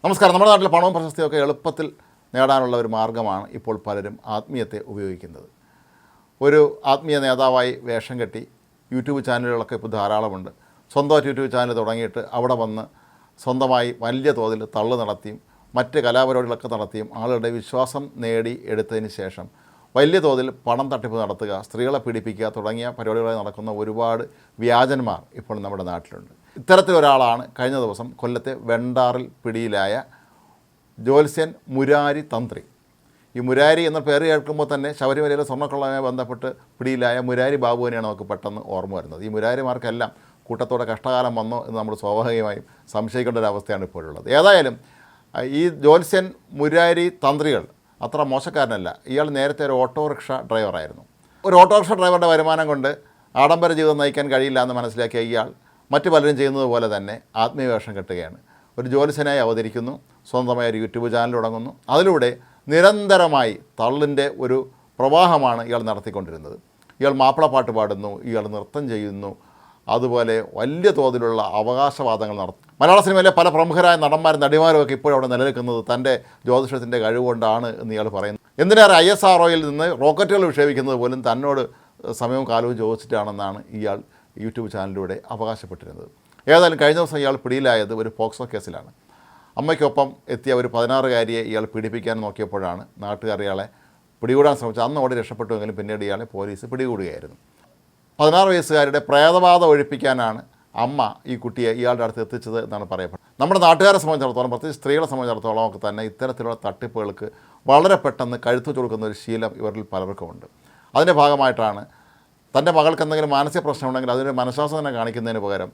നമസ്കാരം. നമ്മുടെ നാട്ടിൽ പണവും പ്രശസ്തിയൊക്കെ എളുപ്പത്തിൽ നേടാനുള്ള ഒരു മാർഗ്ഗമാണ് ഇപ്പോൾ പലരും ആത്മീയത്തെ ഉപയോഗിക്കുന്നത്. ഒരു ആത്മീയ നേതാവായി വേഷം കെട്ടി യൂട്യൂബ് ചാനലുകളൊക്കെ ഇപ്പോൾ ധാരാളമുണ്ട്. സ്വന്തമായിട്ട് യൂട്യൂബ് ചാനൽ തുടങ്ങിയിട്ട് അവിടെ വന്ന് സ്വന്തമായി വലിയ തോതിൽ തള്ളു നടത്തിയും മറ്റ് കലാപരിപാടികളൊക്കെ നടത്തിയും ആളുകളുടെ വിശ്വാസം നേടി എടുത്തതിന് ശേഷം വലിയ തോതിൽ പണം തട്ടിപ്പ് നടത്തുക, സ്ത്രീകളെ പീഡിപ്പിക്കുക തുടങ്ങിയ പരിപാടികളായി നടക്കുന്ന ഒരുപാട് വ്യാജന്മാർ ഇപ്പോൾ നമ്മുടെ നാട്ടിലുണ്ട്. ഇത്തരത്തിലൊരാളാണ് കഴിഞ്ഞ ദിവസം കൊല്ലത്തെ വെണ്ടാറിൽ പിടിയിലായ ജ്യോത്സ്യൻ മുരാരി തന്ത്രി. ഈ മുരാരി എന്ന പേര് കേൾക്കുമ്പോൾ തന്നെ ശബരിമലയിലെ സ്വർണ്ണക്കൊള്ളയുമായി ബന്ധപ്പെട്ട് പിടിയിലായ മുരാരി ബാബുവിനെയാണ് നമുക്ക് പെട്ടെന്ന് ഓർമ്മ വരുന്നത്. ഈ മുരാരിമാർക്കെല്ലാം കൂട്ടത്തോടെ കഷ്ടകാലം വന്നോ എന്ന് നമ്മൾ സ്വാഭാവികമായും സംശയിക്കേണ്ട ഒരു അവസ്ഥയാണ് ഇപ്പോഴുള്ളത്. ഏതായാലും ഈ ജ്യോത്സ്യൻ മുരാരി തന്ത്രികൾ അത്ര മോശക്കാരനല്ല. ഇയാൾ നേരത്തെ ഒരു ഓട്ടോറിക്ഷ ഡ്രൈവറായിരുന്നു. ഒരു ഓട്ടോറിക്ഷ ഡ്രൈവറുടെ വരുമാനം കൊണ്ട് ആഡംബര ജീവിതം നയിക്കാൻ കഴിയില്ല എന്ന് മനസ്സിലാക്കിയ ഇയാൾ മറ്റു പലരും ചെയ്യുന്നത് പോലെ തന്നെ ആത്മീയ വേഷം കെട്ടുകയാണ്. ഒരു ജ്യോത്സ്യനായി അവതരിക്കുന്നു, സ്വന്തമായ ഒരു യൂട്യൂബ് ചാനൽ തുടങ്ങുന്നു. അതിലൂടെ നിരന്തരമായി തള്ളിൻ്റെ ഒരു പ്രവാഹമാണ് ഇയാൾ നടത്തിക്കൊണ്ടിരുന്നത്. ഇയാൾ മാപ്പിളപ്പാട്ട് പാടുന്നു, ഇയാൾ നൃത്തം ചെയ്യുന്നു, അതുപോലെ വലിയ തോതിലുള്ള അവകാശവാദങ്ങൾ നടത്തും. മലയാള സിനിമയിലെ പല പ്രമുഖരായ നടന്മാരും നടിമാരും ഒക്കെ ഇപ്പോഴും അവിടെ നിലനിൽക്കുന്നത് തൻ്റെ ജ്യോതിഷത്തിൻ്റെ കഴിവുകൊണ്ടാണ് എന്ന് ഇയാൾ പറയുന്നു. എന്തിനേറെ ISROയിൽ നിന്ന് റോക്കറ്റുകൾ വിക്ഷേപിക്കുന്നത് പോലും തന്നോട് സമയവും കാലവും ചോദിച്ചിട്ടാണെന്നാണ് ഇയാൾ യൂട്യൂബ് ചാനലിലൂടെ അവകാശപ്പെട്ടിരുന്നത്. ഏതായാലും കഴിഞ്ഞ ദിവസം ഇയാൾ പിടിയിലായത് ഒരു പോക്സോ കേസിലാണ്. അമ്മയ്ക്കൊപ്പം എത്തിയ ഒരു 16-കാരിയെ ഇയാൾ പീഡിപ്പിക്കാൻ നോക്കിയപ്പോഴാണ് നാട്ടുകാർ ഇയാളെ പിടികൂടാൻ ശ്രമിച്ചത്. അന്ന് ഓടി രക്ഷപ്പെട്ടുവെങ്കിലും പിന്നീട് ഇയാളെ പോലീസ് പിടികൂടുകയായിരുന്നു. 16 വയസ്സുകാരുടെ പ്രേതബാധ ഒഴിപ്പിക്കാനാണ് അമ്മ ഈ കുട്ടിയെ ഇയാളുടെ അടുത്ത് എത്തിച്ചത് എന്നാണ് പറയപ്പെടുന്നത്. നമ്മുടെ നാട്ടുകാരെ സംബന്ധിച്ചിടത്തോളം, പ്രത്യേകിച്ച് സ്ത്രീകളെ സംബന്ധിച്ചിടത്തോളം ഒക്കെ തന്നെ ഇത്തരത്തിലുള്ള തട്ടിപ്പുകൾക്ക് വളരെ പെട്ടെന്ന് കഴുത്തു ചുരുക്കുന്ന ഒരു ശീലം ഇവരിൽ പലർക്കുമുണ്ട്. അതിൻ്റെ ഭാഗമായിട്ടാണ് തൻ്റെ മകൾക്ക് എന്തെങ്കിലും മാനസിക പ്രശ്നമുണ്ടെങ്കിൽ അതിൻ്റെ മനഃശാസ്ത്രം കാണിക്കുന്നതിന് പകരം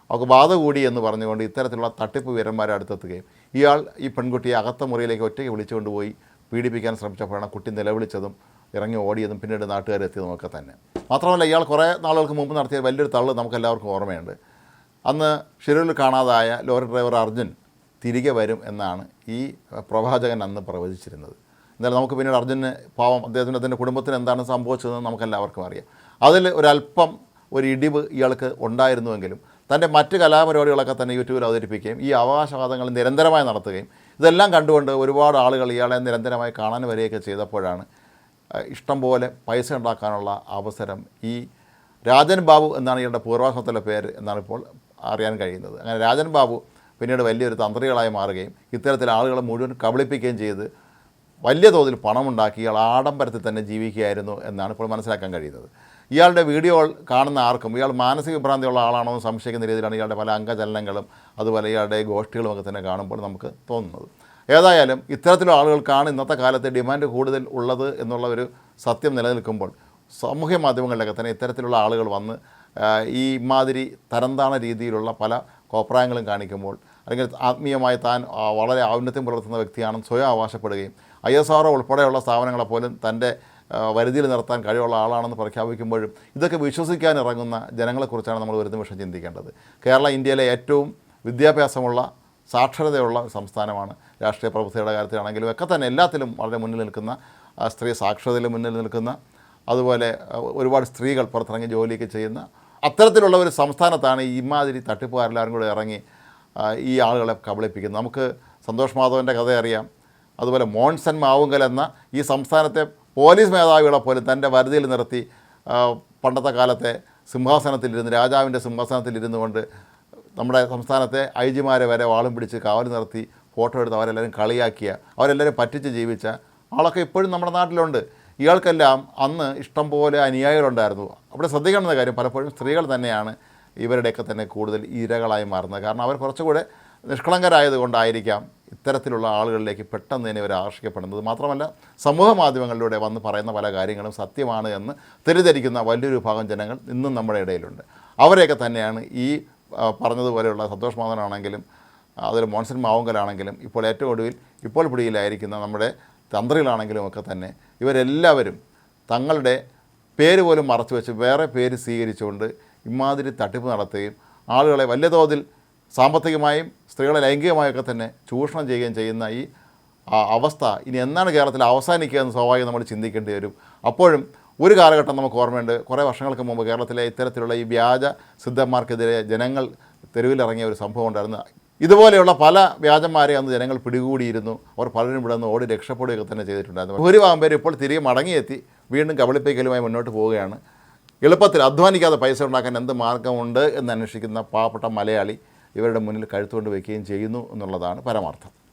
അവർക്ക് ബാധ കൂടി എന്ന് പറഞ്ഞുകൊണ്ട് ഇത്തരത്തിലുള്ള തട്ടിപ്പ് വീരന്മാരെ അടുത്തെത്തുകയും ഇയാൾ ഈ പെൺകുട്ടിയെ അകത്ത മുറിയിലേക്ക് ഒറ്റയ്ക്ക് വിളിച്ചുകൊണ്ടുപോയി പീഡിപ്പിക്കാൻ ശ്രമിച്ചപ്പോഴാണ് കുട്ടി നിലവിളിച്ചതും ഇറങ്ങി ഓടിയതും പിന്നീട് നാട്ടുകാരെത്തിയതുമൊക്കെ തന്നെ. മാത്രമല്ല, ഇയാൾ കുറേ നാളുകൾക്ക് മുമ്പ് നടത്തിയ വലിയൊരു തള്ള് നമുക്കെല്ലാവർക്കും ഓർമ്മയുണ്ട്. അന്ന് ഷിരൂരിൽ കാണാതായ ലോറി ഡ്രൈവർ അർജുൻ തിരികെ വരും എന്നാണ് ഈ പ്രവാചകൻ അന്ന് പ്രവചിച്ചിരുന്നത്. എന്നാലും നമുക്ക് പിന്നീട് അർജുന് പാവം അദ്ദേഹത്തിൻ്റെ കുടുംബത്തിന് എന്താണ് സംഭവിച്ചതെന്ന് നമുക്കെല്ലാവർക്കും അറിയാം. അതിൽ ഒരല്പം ഒരു ഇടിവ് ഇയാൾക്ക് ഉണ്ടായിരുന്നുവെങ്കിലും തൻ്റെ മറ്റ് കലാപരിപാടികളൊക്കെ തന്നെ യൂട്യൂബിൽ അവതരിപ്പിക്കുകയും ഈ അവകാശവാദങ്ങൾ നിരന്തരമായി നടത്തുകയും ഇതെല്ലാം കണ്ടുകൊണ്ട് ഒരുപാട് ആളുകൾ ഇയാളെ നിരന്തരമായി കാണാൻ വരികയൊക്കെ ചെയ്തപ്പോഴാണ് ഇഷ്ടം പോലെ പൈസ ഉണ്ടാക്കാനുള്ള അവസരം ഈ രാജൻ ബാബു എന്നാണ് ഇയാളുടെ പൂർവാശ്രമത്തിലെ പേര് എന്നാണ് ഇപ്പോൾ അറിയാൻ കഴിയുന്നത്. അങ്ങനെ രാജൻ ബാബു പിന്നീട് വലിയൊരു തന്ത്രികളായി മാറുകയും ഇത്തരത്തിൽ ആളുകളെ മുഴുവൻ കബളിപ്പിക്കുകയും ചെയ്ത് വലിയ തോതിൽ പണമുണ്ടാക്കി ഇയാൾ ആഡംബരത്തിൽ തന്നെ ജീവിക്കുകയായിരുന്നു എന്നാണ് ഇപ്പോൾ മനസ്സിലാക്കാൻ കഴിയുന്നത്. ഇയാളുടെ വീഡിയോകൾ കാണുന്ന ആർക്കും ഇയാൾ മാനസിക വിഭ്രാന്തിയുള്ള ആളാണോ എന്ന് സംശയിക്കുന്ന രീതിയിലാണ് ഇയാളുടെ പല അംഗചലനങ്ങളും അതുപോലെ ഇയാളുടെ ഗോഷ്ഠികളും ഒക്കെ തന്നെ കാണുമ്പോൾ നമുക്ക് തോന്നുന്നത്. ഏതായാലും ഇത്തരത്തിലുള്ള ആളുകൾക്കാണ് ഇന്നത്തെ കാലത്ത് ഡിമാൻഡ് കൂടുതൽ ഉള്ളത് എന്നുള്ള ഒരു സത്യം നിലനിൽക്കുമ്പോൾ സാമൂഹ്യ മാധ്യമങ്ങളിലൊക്കെ തന്നെ ഇത്തരത്തിലുള്ള ആളുകൾ വന്ന് ഈ ഇമാതിരി തരംതാണ രീതിയിലുള്ള പല കോപ്രായങ്ങളും കാണിക്കുമ്പോൾ അല്ലെങ്കിൽ ആത്മീയമായി താൻ വളരെ ഔന്നത്യം പുലർത്തുന്ന വ്യക്തിയാണെന്ന് സ്വയം അവകാശപ്പെടുകയും ISRO ഉൾപ്പെടെയുള്ള സ്ഥാപനങ്ങളെപ്പോലും തൻ്റെ വരുതിയിൽ നിർത്താൻ കഴിവുള്ള ആളാണെന്ന് പ്രഖ്യാപിക്കുമ്പോഴും ഇതൊക്കെ വിശ്വസിക്കാൻ ഇറങ്ങുന്ന ജനങ്ങളെക്കുറിച്ചാണ് നമ്മൾ ഒരു നിമിഷം ചിന്തിക്കേണ്ടത്. കേരളം ഇന്ത്യയിലെ ഏറ്റവും വിദ്യാഭ്യാസമുള്ള സാക്ഷരതയുള്ള സംസ്ഥാനമാണ്. രാഷ്ട്രീയ പ്രവൃത്തിയുടെ കാര്യത്തിലാണെങ്കിലും ഒക്കെ തന്നെ എല്ലാത്തിലും വളരെ മുന്നിൽ നിൽക്കുന്ന, സ്ത്രീ സാക്ഷരതയിൽ മുന്നിൽ നിൽക്കുന്ന, അതുപോലെ ഒരുപാട് സ്ത്രീകൾ പുറത്തിറങ്ങി ജോലിയൊക്കെ ചെയ്യുന്ന അത്തരത്തിലുള്ള ഒരു സംസ്ഥാനത്താണ് ഇമാതിരി തട്ടിപ്പുകാരെല്ലാവരും കൂടെ ഇറങ്ങി ഈ ആളുകളെ കബളിപ്പിക്കുന്നത്. നമുക്ക് സന്തോഷ് മാധവൻ്റെ കഥ അറിയാം. അതുപോലെ മോൺസൺ മാവുങ്കൽ എന്ന ഈ സംസ്ഥാനത്തെ പോലീസ് മേധാവികളെ പോലും തൻ്റെ വരുതിയിൽ നിർത്തി പണ്ടത്തെ കാലത്തെ സിംഹാസനത്തിലിരുന്ന്, രാജാവിൻ്റെ സിംഹാസനത്തിലിരുന്നു കൊണ്ട് നമ്മുടെ സംസ്ഥാനത്തെ IG-മാരെ വരെ വാളും പിടിച്ച് കാവൽ നിർത്തി ഫോട്ടോ എടുത്ത് അവരെല്ലാവരും കളിയാക്കിയ, അവരെല്ലാവരും പറ്റിച്ച് ജീവിച്ച ആളൊക്കെ ഇപ്പോഴും നമ്മുടെ നാട്ടിലുണ്ട്. ഇയാൾക്കെല്ലാം അന്ന് ഇഷ്ടം പോലെ അനുയായികളുണ്ടായിരുന്നു. അവിടെ ശ്രദ്ധിക്കേണ്ട കാര്യം പലപ്പോഴും സ്ത്രീകൾ തന്നെയാണ് ഇവരുടെയൊക്കെ തന്നെ കൂടുതൽ ഇരകളായി മാറുന്നത്. കാരണം അവർ കുറച്ചുകൂടെ നിഷ്കളങ്കരായതുകൊണ്ടായിരിക്കാം ഇത്തരത്തിലുള്ള ആളുകളിലേക്ക് പെട്ടെന്ന് തന്നെ ഇവർ ആകർഷിക്കപ്പെടുന്നത്. മാത്രമല്ല, സമൂഹ മാധ്യമങ്ങളിലൂടെ വന്ന് പറയുന്ന പല കാര്യങ്ങളും സത്യമാണ് എന്ന് തെറ്റിദ്ധരിക്കുന്ന വലിയൊരു വിഭാഗം ജനങ്ങൾ ഇന്നും നമ്മുടെ ഇടയിലുണ്ട്. അവരെയൊക്കെ തന്നെയാണ് ഈ പറഞ്ഞതുപോലെയുള്ള സന്തോഷ് മാധവനാണെങ്കിലും അതിൽ മോൺസൺ മാവുങ്കലാണെങ്കിലും ഇപ്പോൾ ഏറ്റവും ഒടുവിൽ ഇപ്പോൾ പിടിയിലായിരിക്കുന്ന നമ്മുടെ തന്ത്രികളാണെങ്കിലും ഒക്കെ തന്നെ ഇവരെല്ലാവരും തങ്ങളുടെ പേര് പോലും മറച്ചു വെച്ച് വേറെ പേര് സ്വീകരിച്ചുകൊണ്ട് ഇമാതിരി തട്ടിപ്പ് നടത്തുകയും ആളുകളെ വലിയ തോതിൽ സാമ്പത്തികമായും സ്ത്രീകളെ ലൈംഗികമായൊക്കെ തന്നെ ചൂഷണം ചെയ്യുകയും ചെയ്യുന്ന ഈ അവസ്ഥ ഇനി എന്നാണ് കേരളത്തിൽ അവസാനിക്കുക എന്ന് സ്വാഭാവികം നമ്മൾ ചിന്തിക്കേണ്ടി വരും. അപ്പോഴും ഒരു കാലഘട്ടം നമുക്ക് ഓർമ്മയുണ്ട്. കുറേ വർഷങ്ങൾക്ക് മുമ്പ് കേരളത്തിലെ ഇത്തരത്തിലുള്ള ഈ വ്യാജ സിദ്ധന്മാർക്കെതിരെ ജനങ്ങൾ തെരുവിലിറങ്ങിയ ഒരു സംഭവം ഉണ്ടായിരുന്നു. ഇതുപോലെയുള്ള പല വ്യാജന്മാരെ അന്ന് ജനങ്ങൾ പിടികൂടിയിരുന്നു. അവർ പലരും ഇവിടെ നിന്ന് ഓടി രക്ഷപ്പെടുകയൊക്കെ തന്നെ ചെയ്തിട്ടുണ്ടായിരുന്നു. ഭൂരിഭാഗം പേര് ഇപ്പോൾ തിരികെ മടങ്ങിയെത്തി വീണ്ടും കബളിപ്പിക്കലുമായി മുന്നോട്ട് പോവുകയാണ്. എളുപ്പത്തിൽ അധ്വാനിക്കാതെ പൈസ ഉണ്ടാക്കാൻ എന്ത് മാർഗമുണ്ട് എന്ന് അന്വേഷിക്കുന്ന പാവപ്പെട്ട മലയാളി ഇവരുടെ മുന്നിൽ കഴുത്തുകൊണ്ട് വയ്ക്കുകയും ചെയ്യുന്നു എന്നുള്ളതാണ് പരമാർത്ഥം.